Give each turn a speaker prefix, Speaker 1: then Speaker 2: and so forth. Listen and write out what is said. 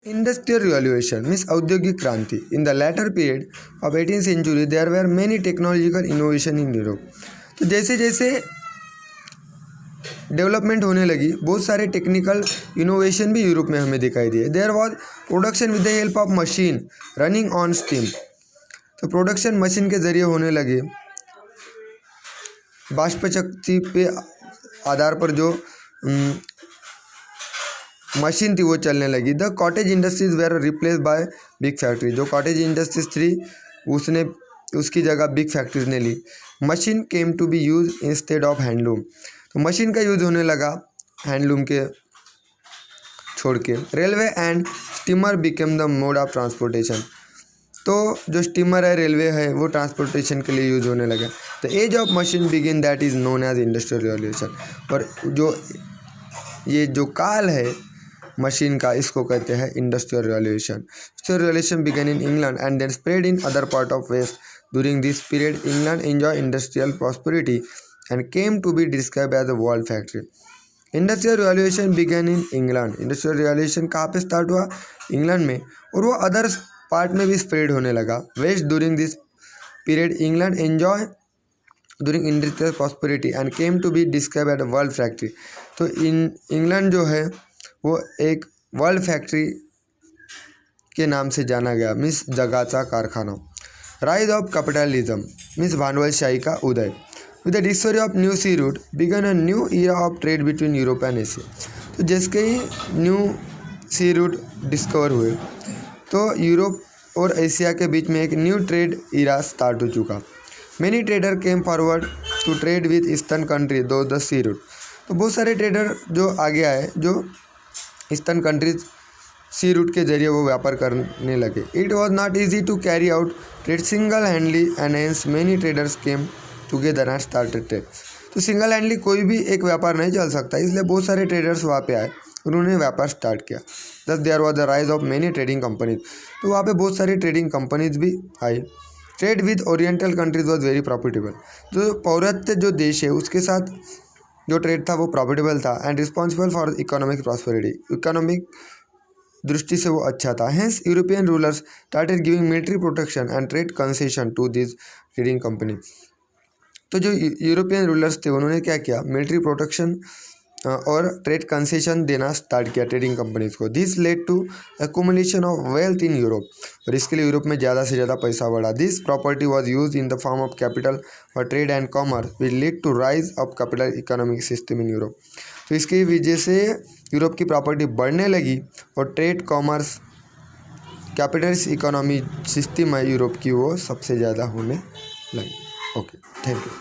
Speaker 1: Industrial Revolution means औद्योगिक क्रांति. In the latter period of 18th century there were many technological innovation in Europe. तो जैसे जैसे development होने लगी बहुत सारे टेक्निकल इनोवेशन भी यूरोप में हमें दिखाई दिए. There was production with the help of machine running on steam. तो प्रोडक्शन मशीन के ज़रिए होने लगे. बाष्पशक्ति पे आधार पर जो मशीन थी वो चलने लगी. The cottage industries were replace by big factory. जो कॉटेज इंडस्ट्रीज थी उसकी जगह बिग फैक्ट्रीज ने ली. Machine came to be use instead of handloom. तो मशीन का यूज होने लगा हैंडलूम के छोड़ के. Railway and steamer became the mode of transportation. तो जो स्टीमर है रेलवे है वो ट्रांसपोर्टेशन के लिए यूज होने लगा. The age of machine begin that is known as industrial revolution. और जो काल है मशीन का इसको कहते हैं industrial revolution. Industrial revolution began in England and then spread in other part of west. During this period England enjoy industrial prosperity and came to be describe as a world factory. Industrial revolution began in England. Industrial revolution कहाँ पे start हुआ? England में. और वो other part में भी spread होने लगा. West during this period England enjoy during industrial prosperity and came to be describe as a world factory. तो इंग्लैंड जो है वो एक वर्ल्ड फैक्ट्री के नाम से जाना गया. मीन्स जगाचा कारखाना. राइज ऑफ कैपिटलिज्म मीन्स भांडवलशाही का उदय. With the discovery of new sea route began a new era of trade between Europe and Asia. तो जैसे ही न्यू सी रूट डिस्कवर हुए तो यूरोप और एशिया के बीच में एक न्यू ट्रेड ईरा स्टार्ट हो चुका. Many trader came forward to trade with eastern country through the sea route. तो बहुत सारे ट्रेडर जो आगे आए जो ईस्टर्न कंट्रीज सी रूट के जरिए वो व्यापार करने लगे. It was not easy to carry out trade single handedly and hence many traders came together and started trade. तो सिंगल हैंडली कोई भी एक व्यापार नहीं चल सकता, इसलिए बहुत सारे ट्रेडर्स वहाँ पे आए उन्होंने व्यापार स्टार्ट किया. Thus there was the rise of many trading companies. तो वहाँ पे बहुत सारी ट्रेडिंग कंपनीज भी आई. Trade with oriental countries was very profitable. जो पौरत्य जो देश है उसके साथ जो ट्रेड था वो प्रॉफिटेबल था and responsible for economic prosperity. Economic दृष्टि से वो अच्छा था. Hence European rulers started giving military protection and trade concession to this trading company. तो जो यूरोपियन रूलर्स थे उन्होंने क्या किया? मिलिट्री प्रोटेक्शन और ट्रेड कंसेशन देना स्टार्ट किया ट्रेडिंग कंपनीज को. This led to accumulation of wealth in Europe. और इसके लिए यूरोप में ज़्यादा से ज़्यादा पैसा बढ़ा. This property was use in the form of capital for trade and commerce will lead to rise of capital economic system in Europe. तो इसकी वजह से यूरोप की प्रॉपर्टी बढ़ने लगी और trade commerce Capitals economy system है यूरोप की वो सबसे ज़्यादा होने लगी. Okay, thank you.